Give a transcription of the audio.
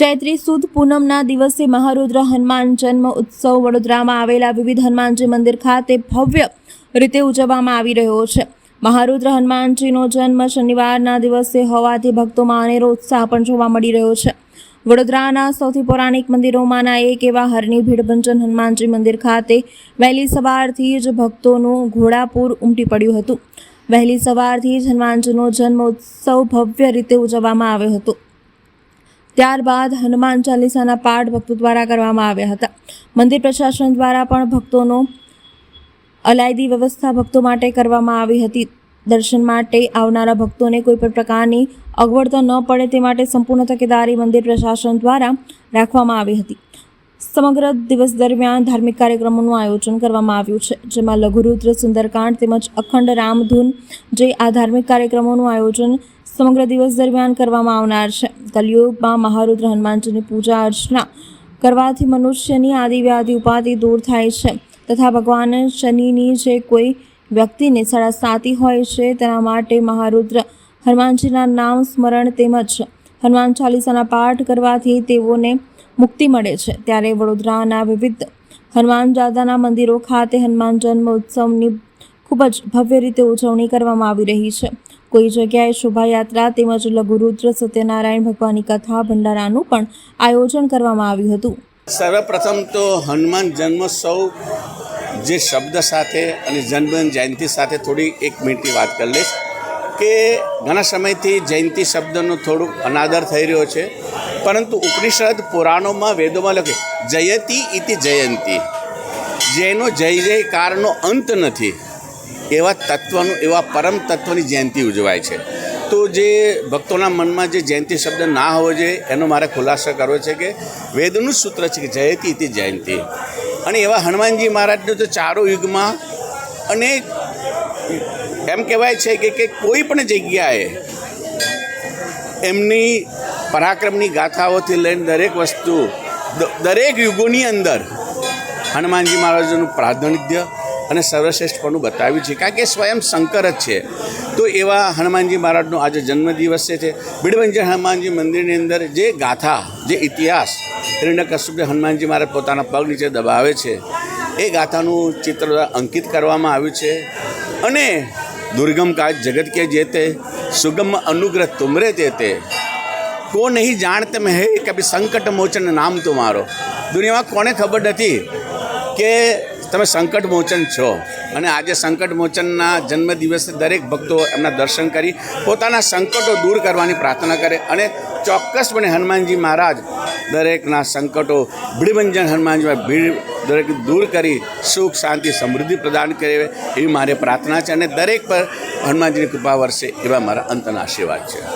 ચૈત્રી સુદ પૂનમના દિવસે મહારુદ્ર હનુમાન જન્મ ઉત્સવ વડોદરામાં આવેલા વિવિધ હનુમાનજી મંદિર ખાતે ભવ્ય રીતે ઉજવવામાં આવી રહ્યો છે। મહારુદ્ર હનુમાનજીનો જન્મ શનિવારના દિવસે હોવાથી ભક્તોમાં અનેરો ઉત્સાહ પણ જોવા મળી રહ્યો છે। વડોદરાના સૌથી પૌરાણિક મંદિરોમાંના એક એવા હરની ભીડભંજન હનુમાનજી મંદિર ખાતે વહેલી સવારથી જ ભક્તોનું ઘોડાપૂર ઉમટી પડ્યું હતું। વહેલી સવારથી જ હનુમાનજીનો જન્મ ઉત્સવ ભવ્ય રીતે ઉજવવામાં આવ્યો હતો। ત્યારબાદ હનુમાન ચાલીસાના પાઠ ભક્તો દ્વારા કરવામાં આવ્યા હતા। મંદિર પ્રશાસન દ્વારા પણ ભક્તોનો અલાયદી વ્યવસ્થા ભક્તો માટે કરવામાં આવી હતી। દર્શન માટે આવનારા ભક્તોને કોઈ પણ પ્રકારની અગવડ ન પડે તે માટે સંપૂર્ણ તકેદારી મંદિર પ્રશાસન દ્વારા રાખવામાં આવી હતી। સમગ્ર દિવસ દરમિયાન ધાર્મિક કાર્યક્રમોનું આયોજન કરવામાં આવ્યું છે, જેમાં લઘુરુદ્ર, સુંદરકાંડ તેમજ અખંડ રામધૂન જે આ ધાર્મિક કાર્યક્રમોનું આયોજન સમગ્ર દિવસ દરમિયાન કરવામાં આવનાર છે। કલિયુગમાં મહારુદ્ર હનુમાનજીની પૂજા અર્ચના કરવાથી મનુષ્યની આદિવ્યાધિ ઉપાધિ દૂર થાય છે તથા ભગવાન શનિની જે કોઈ વ્યક્તિને સાડાસાતી હોય છે તેના માટે મહારુદ્ર હનુમાનજીના નામ સ્મરણ તેમજ હનુમાન ચાલીસાના પાઠ કરવાથી તેઓને મુક્તિ મળે છે। ત્યારે વડોદરાના વિવિધ હનુમાન દાદાના મંદિરો ખાતે હનુમાન જન્મ ઉત્સવની ખૂબ જ ભવ્ય રીતે ઉજવણી કરવામાં આવી રહી છે। કોઈ જગ્યાએ શોભાયાત્રા તેમજ લઘુરુદ્ર સત્યનારાયણ ભગવાનની કથા ભંડારાનું પણ આયોજન કરવામાં આવ્યું હતું। સર્વપ્રથમ તો હનુમાન જન્મોત્સવ જે શબ્દ સાથે અને જન્મ જયંતિ સાથે થોડી એક મિનિટની વાત કરી લઈશ કે ઘણા સમયથી જયંતિ શબ્દનો થોડુંક અનાદર થઈ રહ્યો છે, પરંતુ ઉપનિષદ પુરાણોમાં વેદોમાં લખે જયતિ ઇતિ જયંતી, જેનો જય જયકારનો અંત નથી એવા તત્વનું, એવા પરમ તત્વની જયંતિ ઉજવાય છે। તો જે ભક્તોના મનમાં જે જયંતિ શબ્દ ના હોવો જોઈએ એનો મારે ખુલાસો કરવો છે કે વેદનું સૂત્ર છે કે જયતિ ઇતિ જયંતિ, અને એવા હનુમાનજી મહારાજનો તો ચારો યુગમાં અને એમ કહેવાય છે કે કોઈ પણ જગ્યાએ એમની પરાક્રમની ગાથાઓથી લઈને દરેક વસ્તુ, દરેક યુગોની અંદર હનુમાનજી મહારાજનું પ્રાધાન્ય અને સર્વશ્રેષ્ઠપણું બતાવ્યું છે, કારણ કે સ્વયં શંકર જ છે। તો એવા હનુમાનજી મહારાજનો આજે જન્મદિવસ છે। ભીડભંજન હનુમાનજી મંદિરની અંદર જે ગાથા, જે ઇતિહાસ હિરણ્યકશ્યપને હનુમાનજી મહારાજ પોતાના પગ નીચે દબાવે છે એ ગાથાનું ચિત્ર અંકિત કરવામાં આવ્યું છે। અને દુર્ગમ કાજ જગત કે જેતે સુગમ અનુગ્રહ તુમરે તેતે કો નહીં જાણતે મેં હે કભી સંકટ મોચન નામ તુમારો। દુનિયામાં કોને ખબર નથી કે તમે સંકટ મોચન છો, અને આજે સંકટ મોચનના જન્મદિવસે દરેક ભક્તો એમના દર્શન કરી પોતાના સંકટો દૂર કરવાની પ્રાર્થના કરે, અને ચોક્કસપણે હનુમાનજી મહારાજ દરેકના સંકટો, ભીડભંજન હનુમાનજી ભીડ દરેક દૂર કરી સુખ, શાંતિ, સમૃદ્ધિ પ્રદાન કરે એવી મારી પ્રાર્થના છે, અને દરેક પર હનુમાનજીની કૃપા વરસે એવા મારા અંતના આશીર્વાદ છે।